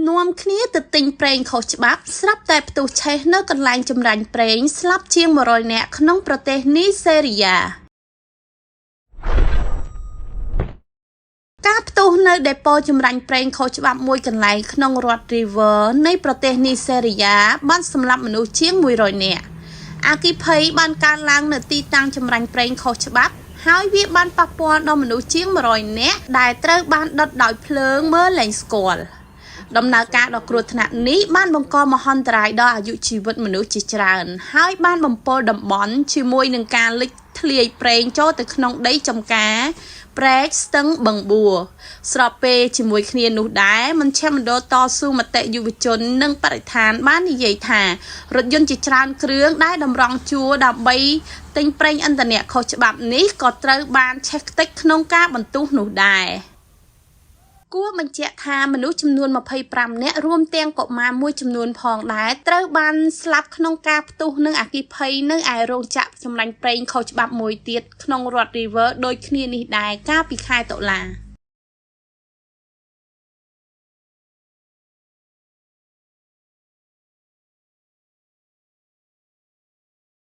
นวมគ្នាទៅទិញប្រេងខុសច្បាប់ស្រាប់តែផ្ទុះឆេះនៅកន្លែងចម្រាញ់ប្រេងស្លាប់ជាង100នាក់ក្នុងប្រទេសនីសេរីយ៉ាការផ្ទុះនៅដេប៉ូចម្រាញ់ប្រេងខុសច្បាប់មួយកន្លែងក្នុងរដ្ឋ River នៃប្រទេសនីសេរីយ៉ាបានសម្លាប់មនុស្សជាង100នាក់អគ្គិភ័យបានកើតឡើងនៅទីតាំងចម្រាញ់ប្រេងខុសច្បាប់ហើយវាបានប៉ះពាល់ដល់មនុស្សជាង100នាក់ដែលត្រូវបានដុតដោយភ្លើងមើលលែងស្គាល់ដំណើរការដ៏គ្រោះថ្នាក់នេះបានបង្កមហន្តរាយដល់អាយុជីវិតមនុស្សជាច្រើនហើយបានបំពុលតំបន់ជាមួយនឹងការលិចធ្លាយប្រេងចូលទៅក្នុងដីចម្ការព្រែកស្ទឹងបឹងបួរស្របពេលជាមួយគ្នានោះដែរមជ្ឈមណ្ឌលតស៊ូមតិយុវជននិងបរិស្ថានបាននិយាយថារថយន្តជាច្រើនគ្រឿងដែលតម្រង់ជួរដើម្បីទិញប្រេងឥន្ធនៈខុសច្បាប់នេះក៏ត្រូវបានឆេះខ្ទេចក្នុងការបន្ទោសនោះដែរគួរបញ្ជាក់ថាមនុស្សចំនួន25នាក់រួមទាំងកុមារមួយចំនួនផងដែរត្រូវបានស្លាប់ក្នុងការផ្ទុះនឹងអគ្គិភ័យនៅឯរោងចក្រចម្រាញ់ប្រេងខុសច្បាប់មួយទៀតក្នុងរដ្ឋ River ដូចគ្នានេះដែរកាលពីខែតុលា